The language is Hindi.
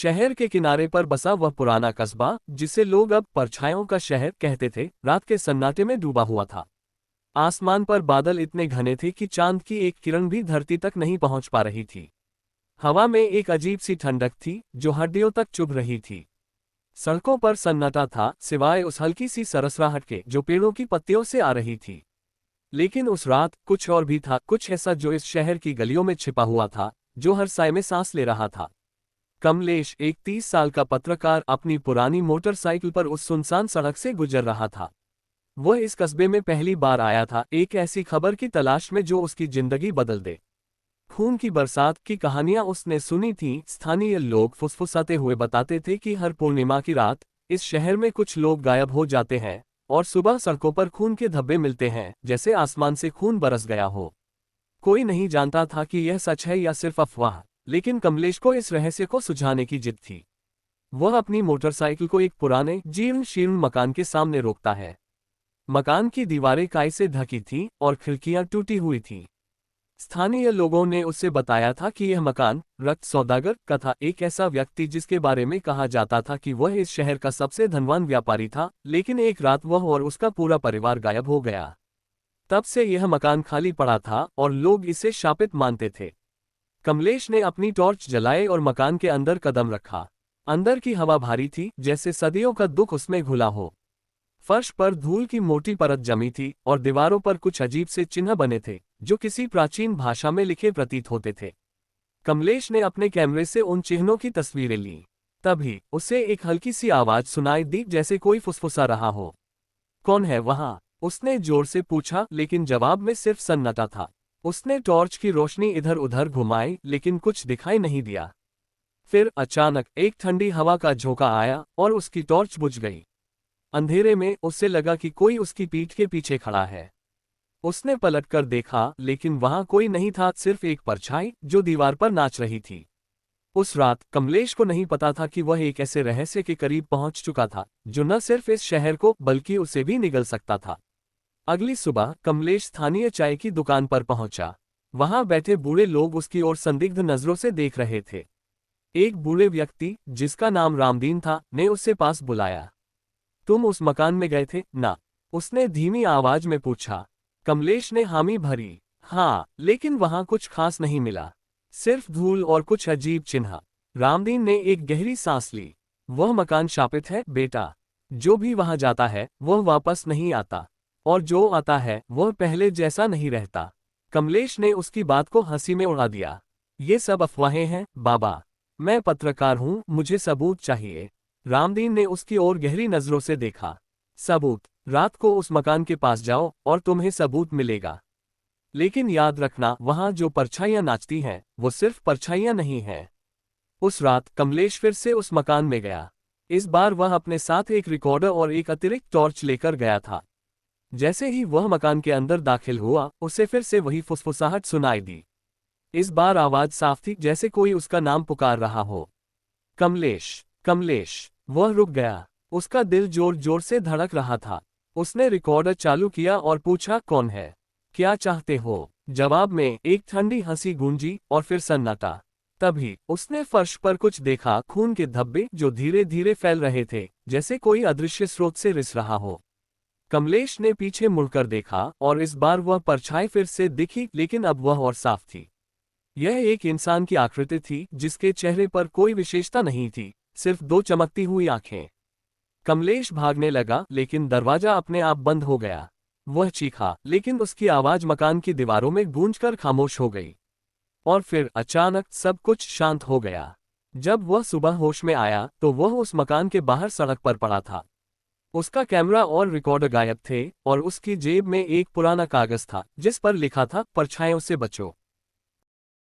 शहर के किनारे पर बसा वह पुराना कस्बा, जिसे लोग अब परछाइयों का शहर कहते थे, रात के सन्नाटे में डूबा हुआ था। आसमान पर बादल इतने घने थे कि चांद की एक किरण भी धरती तक नहीं पहुंच पा रही थी। हवा में एक अजीब सी ठंडक थी जो हड्डियों तक चुभ रही थी। सड़कों पर सन्नाटा था, सिवाय उस हल्की सी सरसराहट के जो पेड़ों की पत्तियों से आ रही थी। लेकिन उस रात कुछ और भी था, कुछ ऐसा जो इस शहर की गलियों में छिपा हुआ था, जो हर साय में सांस ले रहा था। कमलेश, एक 30 साल का पत्रकार, अपनी पुरानी मोटरसाइकिल पर उस सुनसान सड़क से गुजर रहा था। वह इस कस्बे में पहली बार आया था, एक ऐसी खबर की तलाश में जो उसकी जिंदगी बदल दे। खून की बरसात की कहानियां उसने सुनी थीं। स्थानीय लोग फुसफुसाते हुए बताते थे कि हर पूर्णिमा की रात इस शहर में कुछ लोग गायब हो जाते हैं और सुबह सड़कों पर खून के धब्बे मिलते हैं, जैसे आसमान से खून बरस गया हो। कोई नहीं जानता था कि यह सच है या सिर्फ अफवाह, लेकिन कमलेश को इस रहस्य को सुलझाने की जिद थी। वह अपनी मोटरसाइकिल को एक पुराने जीर्ण शीर्ण मकान के सामने रोकता है। मकान की दीवारें काई से ढकी थीं और खिड़कियां टूटी हुई थीं। स्थानीय लोगों ने उससे बताया था कि यह मकान रक्त सौदागर का था, एक ऐसा व्यक्ति जिसके बारे में कहा जाता था कि वह इस शहर का सबसे धनवान व्यापारी था, लेकिन एक रात वह और उसका पूरा परिवार गायब हो गया। तब से यह मकान खाली पड़ा था और लोग इसे शापित मानते थे। कमलेश ने अपनी टॉर्च जलाई और मकान के अंदर कदम रखा। अंदर की हवा भारी थी, जैसे सदियों का दुख उसमें घुला हो। फर्श पर धूल की मोटी परत जमी थी और दीवारों पर कुछ अजीब से चिन्ह बने थे, जो किसी प्राचीन भाषा में लिखे प्रतीत होते थे। कमलेश ने अपने कैमरे से उन चिन्हों की तस्वीरें लीं। तभी उसे एक हल्की सी आवाज सुनाई दी, जैसे कोई फुसफुसा रहा हो। कौन है वहां? उसने जोर से पूछा, लेकिन जवाब में सिर्फ सन्नाटा था। उसने टॉर्च की रोशनी इधर उधर घुमाई, लेकिन कुछ दिखाई नहीं दिया। फिर अचानक एक ठंडी हवा का झोंका आया और उसकी टॉर्च बुझ गई। अंधेरे में उसे लगा कि कोई उसकी पीठ के पीछे खड़ा है। उसने पलटकर देखा, लेकिन वहां कोई नहीं था, सिर्फ एक परछाई जो दीवार पर नाच रही थी। उस रात कमलेश को नहीं पता था कि वह एक ऐसे रहस्य के करीब पहुंच चुका था जो न सिर्फ इस शहर को बल्कि उसे भी निगल सकता था। अगली सुबह कमलेश स्थानीय चाय की दुकान पर पहुंचा। वहां बैठे बूढ़े लोग उसकी ओर संदिग्ध नजरों से देख रहे थे। एक बूढ़े व्यक्ति, जिसका नाम रामदीन था, ने उसे पास बुलाया। तुम उस मकान में गए थे ना? उसने धीमी आवाज में पूछा। कमलेश ने हामी भरी। हाँ, लेकिन वहां कुछ खास नहीं मिला, सिर्फ धूल और कुछ अजीब चिन्ह। रामदीन ने एक गहरी सांस ली। वह मकान शापित है बेटा। जो भी वहां जाता है वह वापस नहीं आता, और जो आता है वह पहले जैसा नहीं रहता। कमलेश ने उसकी बात को हंसी में उड़ा दिया। ये सब अफवाहें हैं बाबा। मैं पत्रकार हूं, मुझे सबूत चाहिए। रामदीन ने उसकी ओर गहरी नजरों से देखा। सबूत? रात को उस मकान के पास जाओ और तुम्हें सबूत मिलेगा। लेकिन याद रखना, वहां जो परछाइयां नाचती हैं वो सिर्फ परछाइयां नहीं हैं। उस रात कमलेश फिर से उस मकान में गया। इस बार वह अपने साथ एक रिकॉर्डर और एक अतिरिक्त टॉर्च लेकर गया था। जैसे ही वह मकान के अंदर दाखिल हुआ, उसे फिर से वही फुसफुसाहट सुनाई दी। इस बार आवाज साफ थी, जैसे कोई उसका नाम पुकार रहा हो। कमलेश, कमलेश। वह रुक गया। उसका दिल जोर जोर से धड़क रहा था। उसने रिकॉर्डर चालू किया और पूछा, कौन है? क्या चाहते हो? जवाब में एक ठंडी हंसी गूंजी और फिर सन्नाटा। तभी उसने फर्श पर कुछ देखा, खून के धब्बे जो धीरे धीरे फैल रहे थे, जैसे कोई अदृश्य स्रोत से रिस रहा हो। कमलेश ने पीछे मुड़कर देखा और इस बार वह परछाई फिर से दिखी, लेकिन अब वह और साफ थी। यह एक इंसान की आकृति थी, जिसके चेहरे पर कोई विशेषता नहीं थी, सिर्फ दो चमकती हुई आंखें। कमलेश भागने लगा, लेकिन दरवाजा अपने आप बंद हो गया। वह चीखा, लेकिन उसकी आवाज मकान की दीवारों में गूंजकर खामोश हो गई। और फिर अचानक सब कुछ शांत हो गया। जब वह सुबह होश में आया तो वह उस मकान के बाहर सड़क पर पड़ा था। उसका कैमरा और रिकॉर्डर गायब थे और उसकी जेब में एक पुराना कागज था, जिस पर लिखा था, परछाइयों से बचो।